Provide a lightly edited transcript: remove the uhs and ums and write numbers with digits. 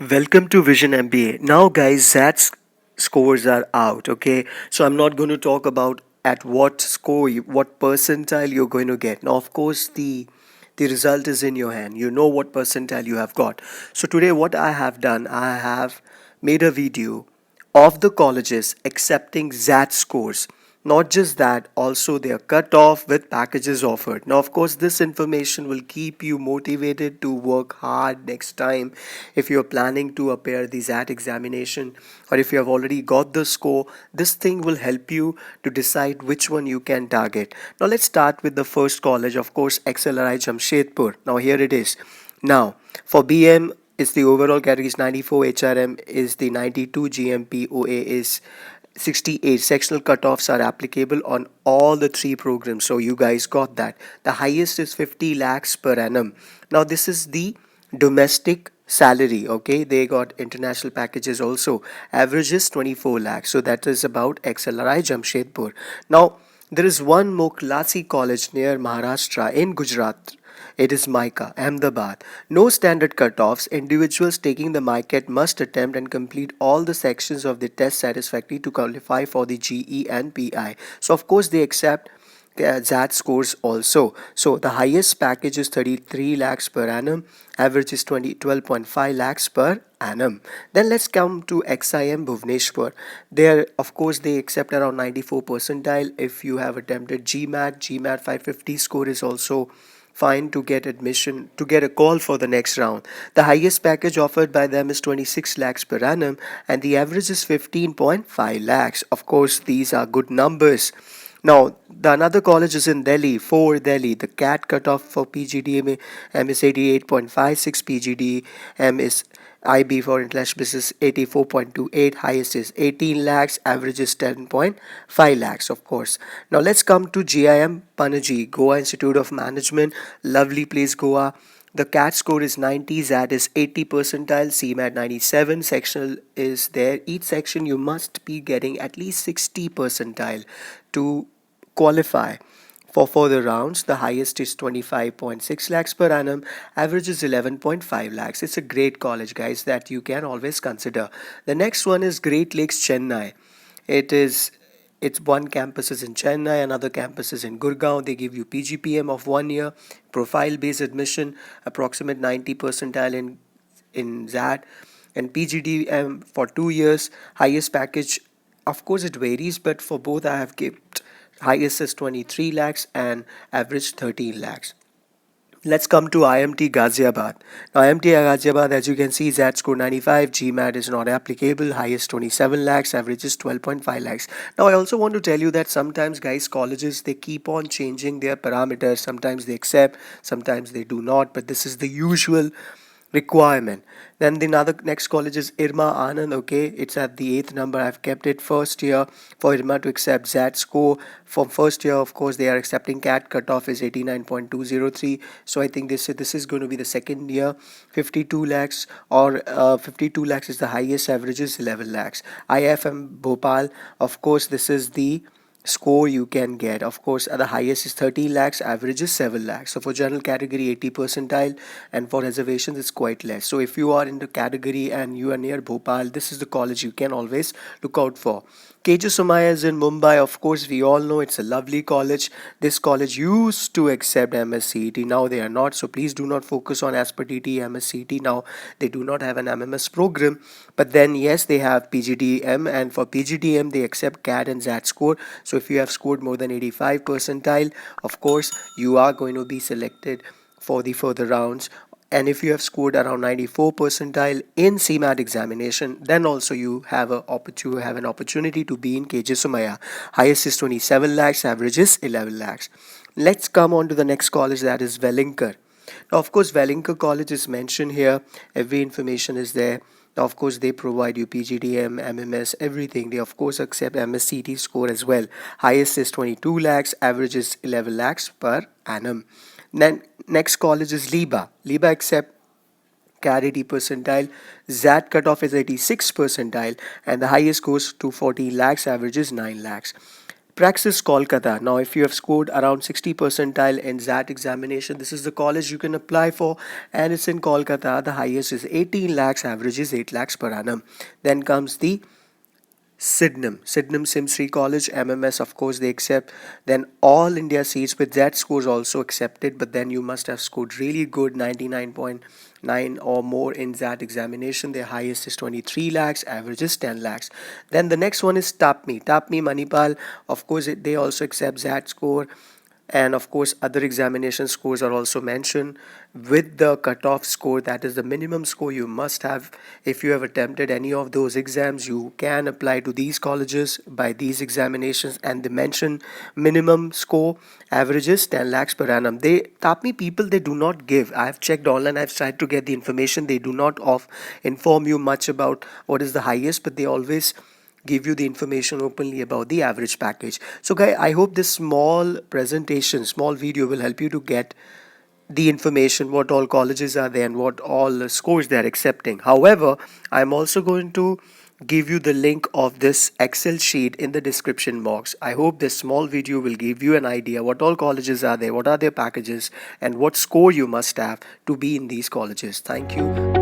Welcome to Vision MBA. Now, guys, ZAT's scores are out. Okay, so I'm not going to talk about at what score, what percentile you're going to get. Now, of course, the result is in your hand. You know what percentile you have got. So today, what I have done, I have made a video of the colleges accepting ZAT scores. Not just that, also they are cut off with packages offered. Now, of course, this information will keep you motivated to work hard next time if you're planning to appear the ZAT examination, or if you have already got the score. This thing will help you to decide which one you can target. Now, let's start with the first college, of course, XLRI Jamshedpur. Now, here it is. Now, for BM, is the overall category is 94, HRM is the 92, GMP OA is 68. Sectional cutoffs are applicable on all the three programs, so you guys got that. The highest is 50 lakhs per annum. Now this is the domestic salary. Okay, they got international packages also. Average is 24 lakhs, so that is about XLRI Jamshedpur. Now there is one more classy college near Maharashtra in Gujarat. It is MICA, Ahmedabad. No standard cutoffs. Individuals taking the MICAT must attempt and complete all the sections of the test satisfactorily to qualify for the GE and PI. So, of course, they accept ZAT scores also. So, the highest package is 33 lakhs per annum. Average is 12.5 lakhs per annum. Then let's come to XIM Bhubaneswar. There, of course, they accept around 94 percentile. If you have attempted GMAT 550 score is also fine to get admission, to get a call for the next round. The highest package offered by them is 26 lakhs per annum, and the average is 15.5 lakhs. Of course, these are good numbers. Now, the another college is in Delhi, for Delhi. The CAT cutoff for PGDM is 88.56, PGDM is IB for international business 84.28, highest is 18 lakhs, average is 10.5 lakhs, of course. Now let's come to GIM Panaji, Goa Institute of Management, lovely place Goa. The CAT score is 90, ZAT is 80 percentile, CMAT 97, sectional is there. Each section you must be getting at least 60 percentile to qualify for further rounds. The highest is 25.6 lakhs per annum, average is 11.5 lakhs. It's a great college, guys, that you can always consider. The next one is Great Lakes Chennai. It's one campus is in Chennai, another campus is in Gurgaon. They give you PGPM of 1 year, profile based admission, approximate 90 percentile in ZAT, and PGDM for 2 years. Highest package, of course, it varies, but for both I have kept highest is 23 lakhs and average 13 lakhs. Let's come to IMT Ghaziabad. Now, IMT Ghaziabad, as you can see, ZAT score 95, GMAT is not applicable, highest 27 lakhs, average is 12.5 lakhs. Now, I also want to tell you that sometimes, guys, colleges, they keep on changing their parameters. Sometimes they accept, sometimes they do not, but this is the usual requirement. Then the another next college is Irma Anand. Okay, it's at the eighth number. I've kept it first year for Irma to accept ZAT score. For first year, of course, they are accepting CAT cutoff is 89.203. So I think this is going to be the second year. 52 lakhs or 52 lakhs is the highest. Average is 11 lakhs. IFM Bhopal. Of course, this is the score you can get. Of course, the highest is 30 lakhs, average is 7 lakhs. So for general category 80 percentile, and for reservations it's quite less. So if you are in the category and you are near Bhopal, this is the college you can always look out for. KJ Somaya is in Mumbai. Of course, we all know it's a lovely college. This college used to accept MSCET. Now they are not. So please do not focus on as per TT MSCET. Now they do not have an MMS program. But then yes, they have PGDM, and for PGDM they accept CAT and ZAT score. So if you have scored more than 85 percentile, of course you are going to be selected for the further rounds. And if you have scored around 94 percentile in CMAT examination, then also you have an opportunity to be in KJ Somaya. Highest is 27 lakhs, average is 11 lakhs. Let's come on to the next college, that is Wellinkar. Now, of course, Wellinkar College is mentioned here. Every information is there. Now, of course, they provide you PGDM, MMS, everything. They, of course, accept MSCT score as well. Highest is 22 lakhs, average is 11 lakhs per annum. Then, next college is Liba. Liba accept CAT 80 percentile, ZAT cutoff is 86 percentile, and the highest goes to 14 lakhs, average is 9 lakhs. Praxis Kolkata. Now, if you have scored around 60 percentile in that examination, this is the college you can apply for, and it's in Kolkata. The highest is 18 lakhs, average is 8 lakhs per annum. Then comes the Sydenham Simsri College, MMS, of course, they accept. Then all India seats with that scores also accepted, but then you must have scored really good, 99.9 or more in that examination. Their highest is 23 lakhs, average is 10 lakhs. Then the next one is Tapmi Manipal. Of course, they also accept that score, and of course other examination scores are also mentioned with the cutoff score, that is the minimum score you must have. If you have attempted any of those exams, you can apply to these colleges by these examinations, and they mention minimum score averages 10 lakhs per annum. They Tapmi people, they do not give. I have checked online, I've tried to get the information. They do not inform you much about what is the highest, but they always give you the information openly about the average package. So guys, I hope this small presentation, small video will help you to get the information what all colleges are there and what all scores they are accepting. However, I'm also going to give you the link of this Excel sheet in the description box. I hope this small video will give you an idea what all colleges are there, what are their packages, and what score you must have to be in these colleges. Thank you.